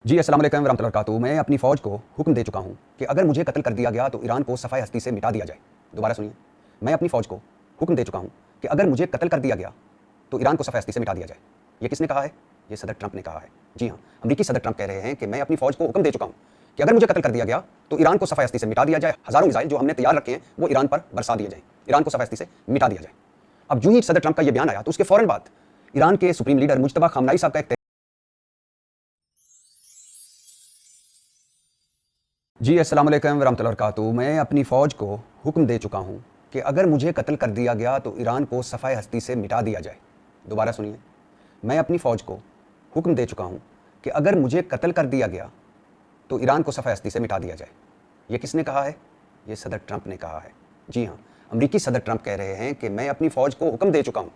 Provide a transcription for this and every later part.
जी अस्सलाम वालेकुम वरहमतुल्लाहि वबरकातुहू। मैं अपनी फ़ौज को हुक्म दे चुका हूँ कि अगर मुझे कत्ल कर दिया गया तो ईरान को सफ़ाए हस्ती से मिटा दिया जाए। दोबारा सुनिए, मैं अपनी फ़ौज को हुक्म दे चुका हूँ कि अगर मुझे कत्ल कर दिया गया तो ईरान को सफ़ाए हस्ती से मिटा दिया जाए। ये किसने कहा है? ये सदर ट्रंप ने कहा है। जी हाँ, अमरीकी सदर ट्रंप कह रहे हैं कि मैं अपनी फ़ौज को हुक्म दे चुका हूँ कि अगर मुझे कत्ल कर दिया गया तो ईरान को सफ़ाए हस्ती से मिटा दिया जाए। हज़ारों मिसाइल जो हमने तैयार रखे हैं वो ईरान पर बरसा दिए जाएँ, ईरान को सफ़ाए हस्ती से मिटा दिया जाए। अब यूं ही सदर ट्रंप का ये बयान आया तो उसके फ़ौरन बाद ईरान के सुप्रीम लीडर मुज्तबा खामनाई साहब का एक जी अस्सलाम वालेकुम वरहमतुल्लाहि वबरकातुहू। मैं अपनी फ़ौज को हुक्म दे चुका हूँ कि अगर मुझे कत्ल कर दिया गया तो ईरान को सफ़ाए हस्ती से मिटा दिया जाए। दोबारा सुनिए, मैं अपनी फ़ौज को हुक्म दे चुका हूँ कि अगर मुझे कत्ल कर दिया गया तो ईरान को सफ़ाए हस्ती से मिटा दिया जाए। ये किसने कहा है? ये सदर ट्रंप ने कहा है। जी हाँ, अमरीकी सदर ट्रंप कह रहे हैं कि मैं अपनी फ़ौज को हुक्म दे चुका हूँ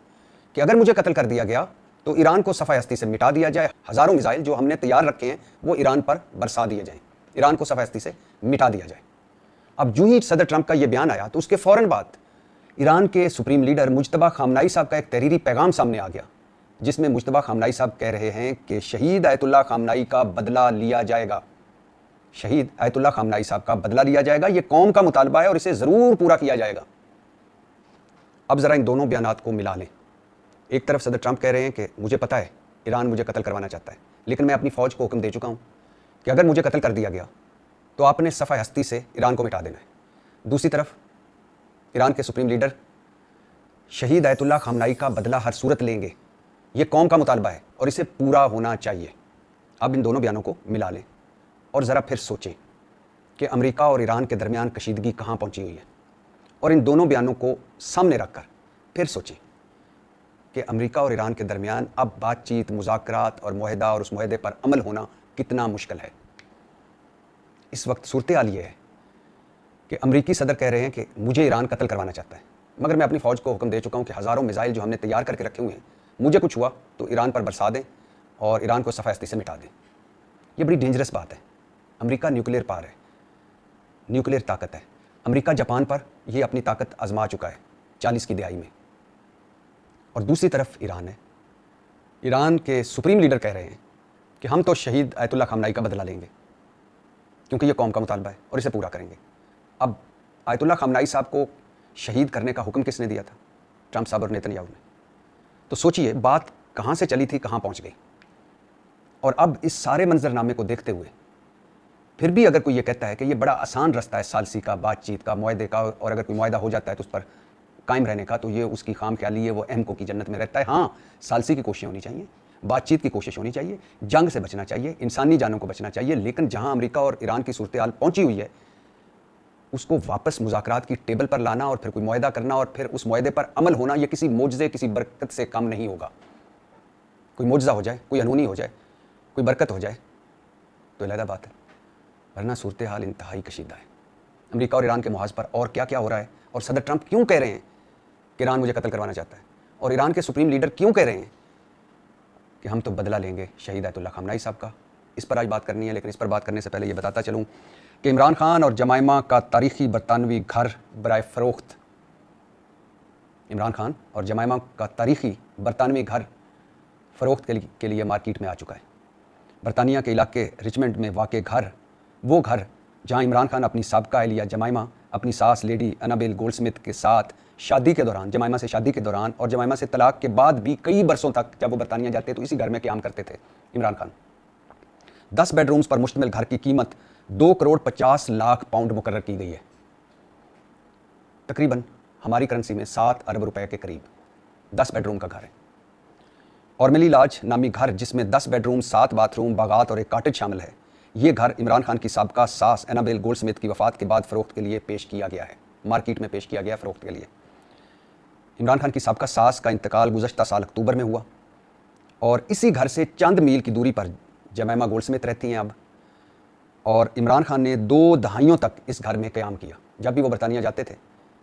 कि अगर मुझे कत्ल कर दिया गया तो ईरान को सफ़ाए हस्ती से मिटा दिया जाए। हज़ारों मिसाइल जो हमने तैयार रखे हैं वो ईरान पर बरसा दिए जाएँ, ईरान को सफ़ाए हस्ती से मिटा दिया जाए। अब यूं ही सदर ट्रंप का यह बयान आया तो उसके फ़ौरन बाद ईरान के सुप्रीम लीडर मुज्तबा खामनाई साहब का एक तहरीरी पैगाम सामने आ गया, जिसमें मुज्तबा खामनाई साहब कह रहे हैं कि शहीद आयतुल्लाह खामनाई का बदला लिया जाएगा। शहीद आयतुल्लाह खामनाई साहब का बदला लिया जाएगा, यह कौम का मुतालबा है और इसे ज़रूर पूरा किया जाएगा। अब ज़रा इन दोनों बयानात को मिला लें। एक तरफ सदर ट्रंप कह रहे हैं कि मुझे पता है ईरान मुझे कत्ल करवाना चाहता है, लेकिन मैं अपनी फ़ौज को हुक्म दे चुका हूँ कि अगर मुझे कत्ल कर दिया गया तो आपने सफ़ाए हस्ती से ईरान को मिटा देना है। दूसरी तरफ ईरान के सुप्रीम लीडर शहीद आयतुल्लाह खामनाई का बदला हर सूरत लेंगे, ये कौम का मुतालबा है और इसे पूरा होना चाहिए। अब इन दोनों बयानों को मिला लें और ज़रा फिर सोचें कि अमेरिका और ईरान के दरमियान कशीदगी कहाँ पहुँची हुई है, और इन दोनों बयानों को सामने रखकर फिर सोचें कि अमेरिका और ईरान के दरमियान अब बातचीत, मुज़ाकरात और मुआहदा और उस मुआहदे पर अमल होना कितना मुश्किल है। इस वक्त सूरत हाल ये है कि अमरीकी सदर कह रहे हैं कि मुझे ईरान कत्ल करवाना चाहता है, मगर मैं अपनी फ़ौज को हुक्म दे चुका हूँ कि हज़ारों मिसाइल जो हमने तैयार करके रखे हुए हैं, मुझे कुछ हुआ तो ईरान पर बरसा दें और ईरान को सफ़ाए हस्ती से मिटा दें। ये बड़ी डेंजरस बात है। अमरीका न्यूक्लियर पावर है, न्यूक्लियर ताकत है। अमरीका जापान पर यह अपनी ताकत आजमा चुका है 40 की दहाई में। और दूसरी तरफ ईरान है। ईरान के सुप्रीम लीडर कह रहे हैं कि हम तो शहीद आयतुल्लाह खामनाई का बदला लेंगे क्योंकि ये कौम का मुतालबा है और इसे पूरा करेंगे। अब आयतुल्लाह खामनाई साहब को शहीद करने का हुक्म किसने दिया था? ट्रंप साहब और नेतन्याहू ने। तो सोचिए बात कहाँ से चली थी, कहाँ पहुँच गई। और अब इस सारे मंजरनामे को देखते हुए फिर भी अगर कोई ये कहता है कि ये बड़ा आसान रास्ता है सालसी का, बातचीत का, मुआहदे का, और अगर कोई मुआहदा हो जाता है तो उस पर कायम रहने का, तो ये उसकी खाम ख्याली है, वो अहमको की जन्नत में रहता है। हाँ, सालसी की कोशिश होनी चाहिए, बातचीत की कोशिश होनी चाहिए, जंग से बचना चाहिए, इंसानी जानों को बचना चाहिए, लेकिन जहाँ अमेरिका और ईरान की सूरत हाल पहुँची हुई है उसको वापस मुज़ाकरात की टेबल पर लाना और फिर कोई मुआहदा करना और फिर उस मुआहदे पर अमल होना, ये किसी मोजज़े, किसी बरकत से कम नहीं होगा। कोई मोजज़ा हो जाए, कोई अनूनी हो जाए, कोई बरकत हो जाए तो अलहदा बात है, वरना सूरत हाल इंतहाई कशीदा है। अमेरिका और ईरान के मुहाज़ पर और क्या क्या हो रहा है, और सदर ट्रंप क्यों कह रहे हैं कि ईरान मुझे कत्ल करवाना चाहता है, और ईरान के सुप्रीम लीडर क्यों कह रहे हैं कि हम तो बदला लेंगे शहीद आयतुल्लाह खामनाई साहब का। इस पर आज बात करनी है, लेकिन इस पर बात करने से पहले ये बताता चलूँ कि इमरान खान और जमाइमा का तारीखी बरतानवी घर बराए फ़रोख्त। इमरान खान और जमाइमा का तारीखी बरतानवी घर फ़रोख्त के लिए मार्केट में आ चुका है। बरतानिया के इलाके रिचमंड में वाक़ घर, वो घर जहाँ इमरान खान अपनी साबका अहलिया जमाइमा अपनी सास लेडी अनाबेल गोल्डस्मिथ के साथ शादी के दौरान, जमाइमा से शादी के दौरान और जमाइमा से तलाक के बाद भी कई बरसों तक जब वो बरतानिया जाते तो इसी घर में क़याम करते थे इमरान खान। 10 बेडरूम्स पर मुश्तमिल घर की कीमत 2,50,00,000 पाउंड मुकर्रर की गई है, तकरीबन हमारी करेंसी में 7 अरब रुपए के करीब 10 बेडरूम का घर है। और मिली लाज नामी घर, जिसमें 10 बेडरूम, 7 बाथरूम, बागात और एक कॉटेज शामिल है, ये घर इमरान खान की साबका सास एनाबेल गोल्डस्मिथ की वफ़ात के बाद फ़रोख्त के लिए पेश किया गया है, मार्केट में पेश किया गया फ़रोख्त के लिए। इमरान खान की साबका सास का इंतकाल गुज़श्ता साल अक्टूबर में हुआ और इसी घर से चंद मील की दूरी पर जमाइमा गोल्डस्मिथ रहती हैं अब। और इमरान खान ने 2 दहाइयों तक इस घर में क़याम किया। जब भी वो बरतानिया जाते थे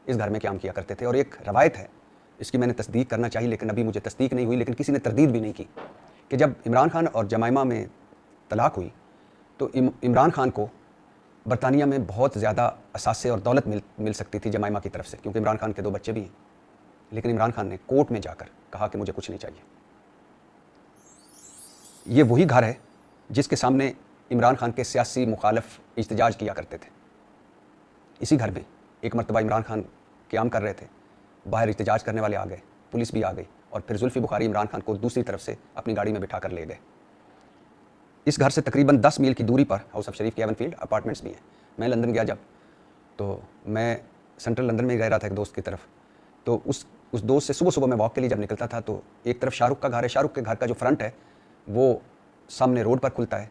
इस घर में क़याम किया करते थे। और एक रवायत है, इसकी मैंने तस्दीक करना चाहिए लेकिन अभी मुझे तस्दीक नहीं हुई, लेकिन किसी ने तरदीद भी नहीं की, कि जब इमरान खान और जमाइमा में तलाक हुई तो इमरान खान को बरतानिया में बहुत ज़्यादा असासे और दौलत मिल सकती थी जमाइमा की तरफ से, क्योंकि इमरान खान के 2 बच्चे भी हैं। लेकिन इमरान खान ने कोर्ट में जाकर कहा कि मुझे कुछ नहीं चाहिए। ये वही घर है जिसके सामने इमरान खान के सियासी मुखालिफ इहतजाज किया करते थे। इसी घर में एक मरतबा इमरान खान क़याम कर रहे थे, बाहर इहतजाज करने वाले आ गए, पुलिस भी आ गई और फिर जुल्फ़ी बुखारी इमरान खान को दूसरी तरफ से अपनी गाड़ी में बिठा कर ले गए। इस घर से तकरीबन 10 मील की दूरी पर हाउस ऑफ शरीफ के एवनफील्ड अपार्टमेंट्स भी हैं। मैं लंदन गया जब, तो मैं सेंट्रल लंदन में गया रहा था एक दोस्त की तरफ, तो उस दोस्त से सुबह सुबह मैं वॉक के लिए जब निकलता था तो एक तरफ शाहरुख का घर है, शाहरुख के घर का जो फ्रंट है वो सामने रोड पर खुलता है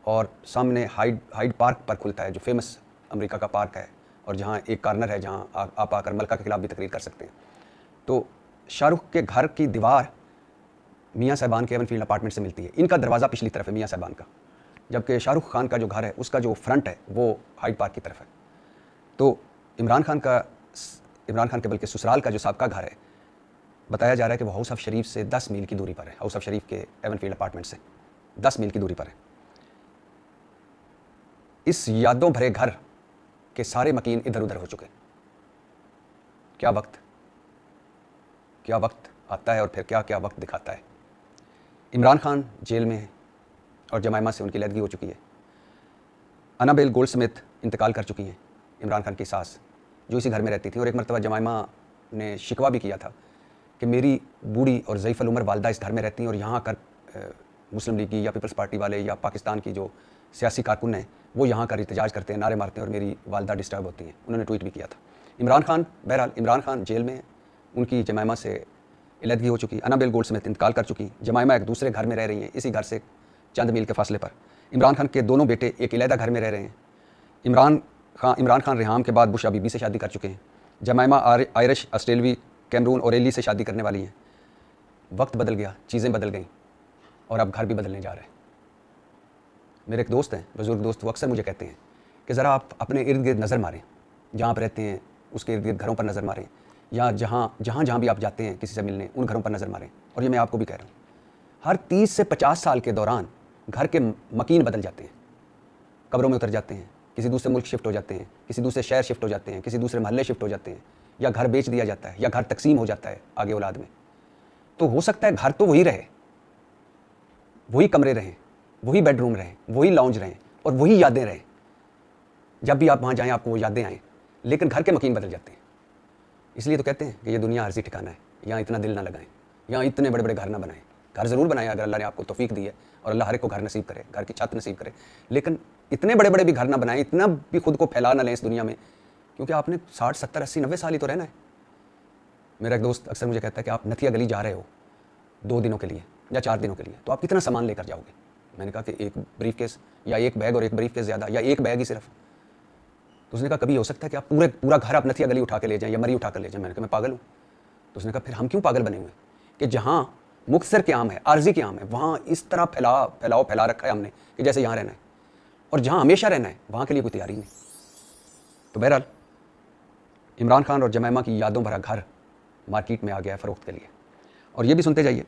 और सामने हाइड पार्क पर खुलता है, जो फेमस अमेरिका का पार्क है और जहाँ एक कॉर्नर है जहाँ आप आकर मलका के खिलाफ भी तकरीर कर सकते हैं। तो शाहरुख के घर की दीवार मियाँ साहबान के एवनफील्ड अपार्टमेंट से मिलती है। इनका दरवाज़ा पिछली तरफ है मियाँ साहबान का, जबकि शाहरुख खान का जो घर है उसका जो फ्रंट है वो हाइड पार्क की तरफ है। तो इमरान खान के बल्कि ससुराल का जो साबका घर है, बताया जा रहा है कि वो हाउस ऑफ शरीफ से 10 मील की दूरी पर है, हाउस ऑफ शरीफ के एवनफील्ड अपार्टमेंट से 10 मील की दूरी पर है। इस यादों भरे घर के सारे मकीन इधर उधर हो चुके। क्या वक्त आता है और फिर क्या क्या वक्त दिखाता है। इमरान खान जेल में है और जमाइमा से उनकी अलहदगी हो चुकी है। अनाबेल गोल्डस्मिथ इंतकाल कर चुकी हैं, इमरान खान की सास, जो इसी घर में रहती थी। और एक मरतबा जमाइमा ने शिकवा भी किया था कि मेरी बूढ़ी और ज़ईफ़ुल उम्र वालदा इस घर में रहती हैं और यहाँ आकर मुस्लिम लीग की या पीपल्स पार्टी वाले या पाकिस्तान की जो सियासी कारकुन हैं वो यहाँ कर एहतजाज करते हैं, नारे मारते हैं और मेरी वालदा डिस्टर्ब होती हैं। उन्होंने ट्वीट भी किया था। बहरहाल इमरान खान जेल में, उनकी जमाइमा से अलहदगी हो चुकी। अनाबेल गोल्डस्मिथ इंतकाल कर चुकी। जमाइमा एक दूसरे घर में रह रही हैं, इसी घर से चंद मील के फासले पर। इमरान खान के दोनों बेटे एक अलहदा घर में रह रहे हैं। इमरान खान रिहाम के बाद बुशा बीबी से शादी कर चुके हैं। जमाइमा आयरिश, ऑस्ट्रेलवी, कैमरून और एली से शादी करने वाली हैं। वक्त बदल गया, चीज़ें बदल गईं और अब घर भी बदलने जा रहे हैं। मेरे एक दोस्त हैं, बुजुर्ग दोस्त, वो अक्सर मुझे कहते हैं कि ज़रा आप अपने इर्द गिर्द नज़र मारें, जहाँ आप रहते हैं उसके इर्द गिर्द घरों पर नज़र मारें, या जहाँ भी आप जाते हैं किसी से मिलने, उन घरों पर नज़र मारें। और ये मैं आपको भी कह रहा हूँ, हर 30 से 50 साल के दौरान घर के मकीन बदल जाते हैं, कब्रों में उतर जाते हैं, किसी दूसरे मुल्क शिफ्ट हो जाते हैं, किसी दूसरे शहर शिफ्ट हो जाते हैं, किसी दूसरे महल्ले शिफ्ट हो जाते हैं, या घर बेच दिया जाता है, या घर तकसीम हो जाता है आगे औलाद में। तो हो सकता है घर तो वही रहे, वही कमरे रहें, वही बेडरूम रहें, वही लाउंज रहें और वही यादें रहें। जब भी आप वहाँ जाएँ आपको वो यादें आएँ, लेकिन घर के मकीन बदल जाते हैं। इसलिए तो कहते हैं कि ये दुनिया अर्जी ठिकाना है, यहाँ इतना दिल ना लगाएं, यहाँ इतने बड़े बड़े घर ना बनाएं। घर ज़रूर बनाएं अगर अल्लाह ने आपको तौफीक दी है और अल्लाह हर एक को घर नसीब करे, घर की छत नसीब करे, लेकिन इतने बड़े बड़े भी घर ना बनाएं, इतना भी खुद को फैला ना लें इस दुनिया में, क्योंकि आपने 60, 70, 80, 90 साल ही तो रहना है। मेरा एक दोस्त अक्सर मुझे कहता है कि आप नथिया गली जा रहे हो 2 दिनों के लिए या 4 दिनों के लिए, तो आप कितना सामान लेकर जाओगे। मैंने कहा कि एक ब्रीफकेस या एक बैग, और एक ब्रीफकेस ज़्यादा, या एक बैग ही सिर्फ। तो उसने कहा कभी हो सकता है कि आप पूरा घर आप नथिया गली उठा के ले जाएं या मरी उठा कर ले जाएं। मैंने कहा मैं पागल हूँ। तो उसने कहा फिर हम क्यों पागल बने हुए कि जहाँ मुक्तसर क़याम है, आर्जी क़याम है, वहाँ इस तरह फैला रखा है हमने कि जैसे यहाँ रहना है, और जहाँ हमेशा रहना है वहाँ के लिए कोई तैयारी नहीं। तो बहरहाल इमरान खान और जमाइमा की यादों भरा घर मार्केट में आ गया है फ़रोख्त के लिए। और ये भी सुनते जाइए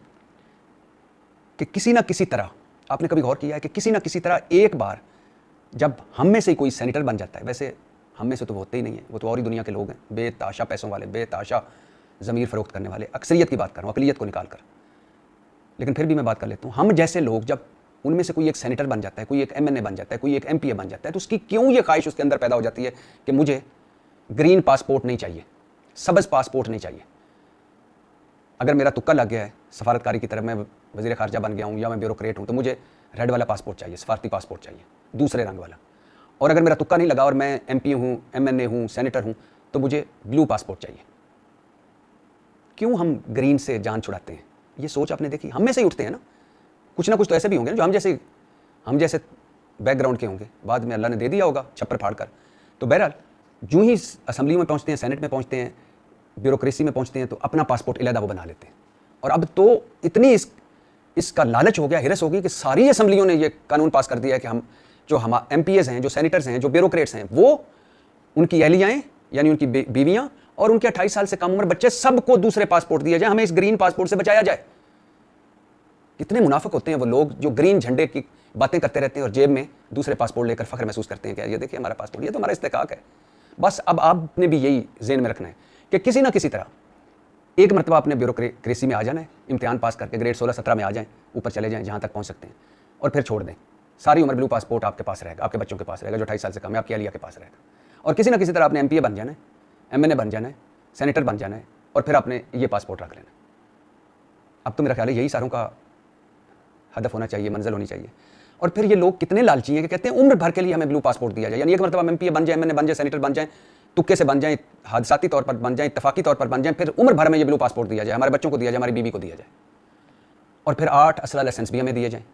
कि किसी ना किसी तरह, आपने कभी गौर किया है कि किसी ना किसी तरह एक बार जब हम में से कोई सेनेटर बन जाता है, वैसे हम में से तो होते ही नहीं है, वो तो और ही दुनिया के लोग हैं, बेताशा पैसों वाले, बेताशा ज़मीर फ़रोख्त करने वाले, अक्सरियत की बात कर रहा हूँ, अक़लियत को निकाल कर, लेकिन फिर भी मैं बात कर लेता हूँ। हम जैसे लोग जब उनमें से कोई एक सेनेटर बन जाता है, कोई एक MNA बन जाता है, कोई एक MPA बन जाता है, तो उसकी क्यों ये ख्वाहिश उसके अंदर पैदा हो जाती है कि मुझे ग्रीन पासपोर्ट नहीं चाहिए, सब्ज़ पासपोर्ट नहीं चाहिए। अगर मेरा तुक्का लग गया है सफारतकारी की तरफ, मैं वज़ीर ख़ारजा बन गया हूँ या मैं ब्यूरोक्रेट हूँ, तो मुझे रेड वाला पासपोर्ट चाहिए, सफारती पासपोर्ट चाहिए, दूसरे रंग वाला। और अगर मेरा तुक्का नहीं लगा और मैं MP हूँ, MNA हूँ, सेनेटर हूँ, तो मुझे ब्लू पासपोर्ट चाहिए। क्यों हम ग्रीन से जान छुड़ाते हैं? ये सोच आपने देखी? हम में से ही उठते हैं ना कुछ तो ऐसे भी होंगे ना जो हम जैसे बैकग्राउंड के होंगे, बाद में अल्लाह ने दे दिया होगा छप्पर फाड़ कर। तो बहरहाल जो ही असम्बली में पहुँचते हैं, सेनेट में पहुँचते हैं, ब्यूरोक्रेसी में पहुँचते हैं, तो अपना पासपोर्ट इलादा वो बना लेते हैं। और अब तो इतनी इसका लालच हो गया, हिरस हो गई कि सारी असम्बलियों ने ये कानून पास कर दिया है कि हम जो MPAs हैं, जो सेनेटर्स हैं, जो ब्यूरोक्रेट्स हैं, वो उनकी अहलियाएँ यानी उनकी बीवियाँ और उनके 28 साल से कम उम्र बच्चे सबको दूसरे पासपोर्ट दिया जाए, हमें इस ग्रीन पासपोर्ट से बचाया जाए। कितने मुनाफिक होते हैं वो लोग जो ग्रीन झंडे की बातें करते रहते हैं और जेब में दूसरे पासपोर्ट लेकर फ़ख्र महसूस करते हैं कि ये देखिए हमारा पासपोर्ट, ये तो हमारा इस्तेकाक है। बस अब आपने भी यही ज़हन में रखना है कि किसी ना किसी तरह एक मरतबा अपने ब्यूरोक्रेसी में आ जाना है, इम्तिहान पास करके ग्रेड 16, 17 में आ जाएं, ऊपर चले जाएं जहाँ तक पहुँच सकते हैं, और फिर छोड़ दें। सारी उम्र ब्लू पासपोर्ट आपके पास रहेगा, आपके बच्चों के पास रहेगा जो 28 साल से कम है, आपकी अहलिया के पास रहेगा। और किसी ना किसी तरह आपने MPA बन जाना है, MNA बन जाना है, सेनेटर बन जाना है, और फिर आपने ये पासपोर्ट रख लेना। अब तो मेरा ख्याल है यही सारों का हदफ होना चाहिए, मंजिल होनी चाहिए। और फिर ये लोग कितने लालची हैं कि कहते हैं उम्र भर के लिए हमें ब्लू पासपोर्ट दिया जाए, यानी एक मरतबा MPA बन जाए, MNA बन जाए, सेनेटर बन जाए, तुक्के से बन जाए, हादसाती तौर पर बन जाए, इत्तफाकी तौर पर बन जाए, फिर उम्र भर में ये ब्लू पासपोर्ट दिया जाए, हमारे बच्चों को दिया जाए, हमारी बीवी को दिया जाए, और फिर 8 असला लाइसेंस भी हमें दिए जाएँ,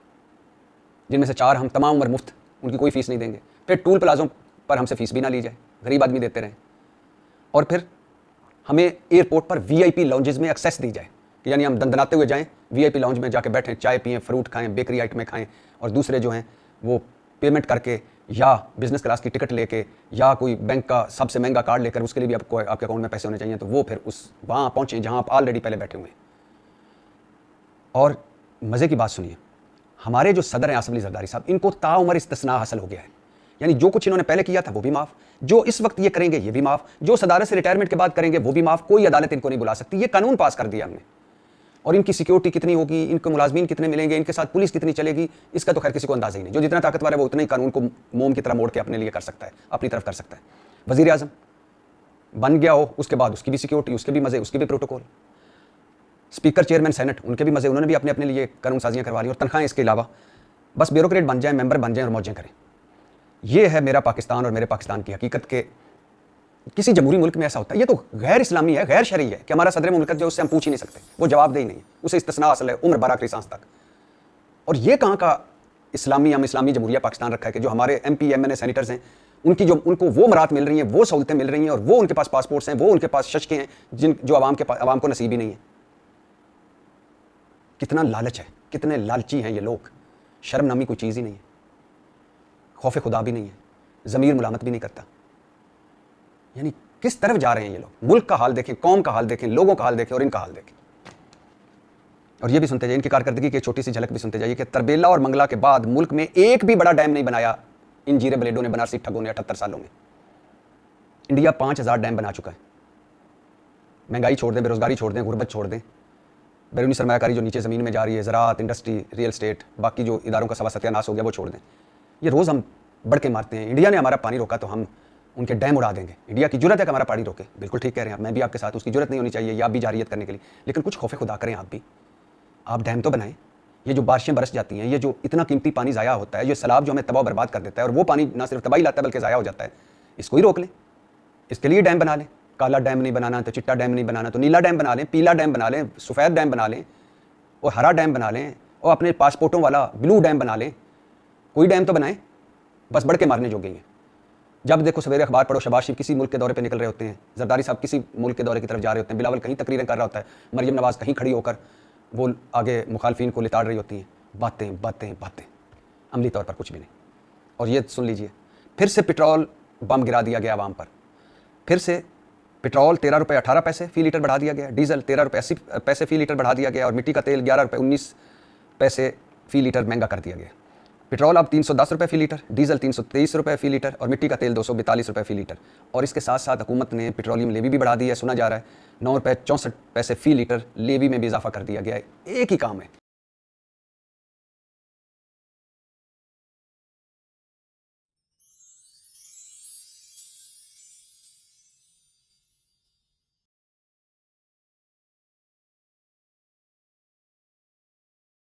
जिनमें से 4 हम तमाम उम्र मुफ्त, उनकी कोई फीस नहीं देंगे। फिर टूल प्लाजों पर हमसे फीस भी ना ली जाए, गरीब आदमी देते रहें। और फिर हमें एयरपोर्ट पर VIP लाउंजेस में एक्सेस दी जाए, यानी हम दंदनाते हुए जाएं, VIP लाउंज में जाके बैठें, चाय पिएं, फ्रूट खाएं, बेकरी आइटमें खाएं, और दूसरे जो हैं वो पेमेंट करके या बिजनेस क्लास की टिकट लेके या कोई बैंक का सबसे महंगा कार्ड लेकर, उसके लिए भी आपको आपके अकाउंट में पैसे होने चाहिए, तो वो फिर उस वहाँ पहुँचें जहाँ आप ऑलरेडी पहले बैठे हुए हैं। और मज़े की बात सुनिए, हमारे जो सदर हैं आसिफ अली जरदारी साहब, इनको ताउम्र इस्तिस्ना हासिल हो गया है, यानी जो कुछ इन्होंने पहले किया था वो भी माफ़, जो इस वक्त ये करेंगे ये भी माफ़, जो सदारत से रिटायरमेंट के बाद करेंगे वो भी माफ़, कोई अदालत इनको नहीं बुला सकती। ये कानून पास कर दिया हमने। और इनकी सिक्योरिटी कितनी होगी, इनको मुलाजमीन कितने मिलेंगे, इनके साथ पुलिस कितनी चलेगी, इसका तो खैर किसी को अंदाज़ा ही नहीं। जो जितना ताकतवर है वो उतना ही कानून को मोम की तरह मोड़ के अपने लिए कर सकता है, अपनी तरफ कर सकता है। वज़ीर आज़म बन गया हो, उसके बाद उसकी भी सिक्योरिटी, उसके भी मज़े, उसके भी प्रोटोकॉल, स्पीकर चेयरमैन सेनेट, उनके भी मज़े, उन्होंने भी अपने अपने लिए कानून साजियाँ करवा ली, और तनख्वाहें इसके अलावा, बस ब्यूरोक्रेट बन जाएं, मेंबर बन जाएं और मौजें करें। ये है मेरा पाकिस्तान और मेरे पाकिस्तान की हकीकत के किसी जमहूरी मुल्क में ऐसा होता है। ये तो गैर इस्लामी है, गैर शरई है कि हमारा सदर मुल्क जो उससे हम पूछ ही नहीं सकते, वो जवाबदेही नहीं है, उसे इस्तिस्ना हासिल है उम्र भर आखिरी सांस तक। और ये कहाँ का इस्लामी, हम इस्लामी जमहूरिया पाकिस्तान रखा है कि जो हमारे MP MNA सेनेटर्स हैं उनकी जो उनको वो मरात मिल रही हैं, वो सहूलतें मिल रही हैं, और वो उनके पास पासपोर्ट्स हैं, वो उनके पास शशके हैं जिन जो आवाम को नसीब ही नहीं है। कितना लालच है, कितने लालची हैं ये लोग। शर्म नामी कोई चीज़ ही नहीं है, खौफ खुदा भी नहीं है, ज़मीर मुलामत भी नहीं करता। यानी किस तरफ जा रहे हैं ये लोग। मुल्क का हाल देखें, कौम का हाल देखें, लोगों का हाल देखें और इनका हाल देखें। और ये भी सुनते जाइए, इनकी कारकर्दगी की छोटी सी झलक भी सुनते जाइए कि तरबेला और मंगला के बाद मुल्क में एक भी बड़ा डैम नहीं बनाया इन जीरे ब्लेडों ने, बनारसी ठगों ने 78 सालों में। इंडिया 5000 डैम बना चुका है। महंगाई छोड़ दें, बेरोजगारी छोड़ दें, गुर्बत छोड़ दें, बैरूनी सरमायाकारी जो नीचे ज़मीन में जा रही है, ज़राअत, इंडस्ट्री, रियल स्टेट, बाकी जो इदारों का सवा सत्यानाश हो गया वो छोड़ दें। ये रोज़ हम बढ़ के मारते हैं, इंडिया ने हमारा पानी रोका तो हम उनके डैम उड़ा देंगे। इंडिया की जुर्रत है कि हमारा पानी रोके, बिल्कुल ठीक कह रहे हैं आप, मैं भी आपके साथ, उसकी जुर्रत नहीं होनी चाहिए, या आप भी जारियत करने के लिए, लेकिन कुछ खौफ खुदा करें आप भी, आप डैम तो बनाएं। ये जो बारिशें बरस जाती हैं, ये जो इतना कीमती पानी ज़ाया होता है, ये सैलाब जो हमें तबाह बर्बाद कर देता है, और वो पानी ना सिर्फ तबाही लाता है बल्कि ज़ाया हो जाता है, इसको ही रोक लें। इसके लिए डैम बना लें। काला डैम नहीं बनाना तो चिट्टा डैम नहीं बनाना तो नीला डैम बना लें, पीला डैम बना लें, सफ़ेद डैम बना लें, और हरा डैम बना लें, और अपने पासपोर्टों वाला ब्लू डैम बना लें। कोई डैम तो बनाएं, बस बढ़ के मारने जो गई हैं। जब देखो सवेरे अखबार पढ़ो, शहबाज शरीफ किसी मुल्क के दौरे पे निकल रहे होते हैं, जरदारी साहब किसी मुल्क के दौरे की तरफ जा रहे होते हैं, बिलावल कहीं तकरीरें कर रहा होता है, मरियम नवाज़ कहीं खड़ी होकर वो आगे मुखालफिन को लिताड़ रही होती हैं। बातें बातें बातें, अमली तौर पर कुछ भी नहीं। और ये सुन लीजिए, फिर से पेट्रोल बम गिरा दिया गया आवाम पर। फिर से पेट्रोल 13 रुपये 18 पैसे फ़ी लीटर बढ़ा दिया गया, डीजल 13 रुपये 80 पैसे फ़ी लीटर बढ़ा दिया गया, और मिट्टी का तेल 11 रुपये 19 पैसे फ़ी लीटर महंगा कर दिया गया। पेट्रोल अब 310 रुपये फ़ी लीटर, डीजल 323 रुपये फ़ी लीटर, और मिट्टी का तेल 242 रुपये फ़ी लीटर। और इसके साथ साथ हुकूमत ने पेट्रोलियम लेवी भी बढ़ा दी है, सुना जा रहा है 9 रुपये 64 पैसे फ़ी लीटर लेवी में भी इजाफा कर दिया गया है। एक ही काम है,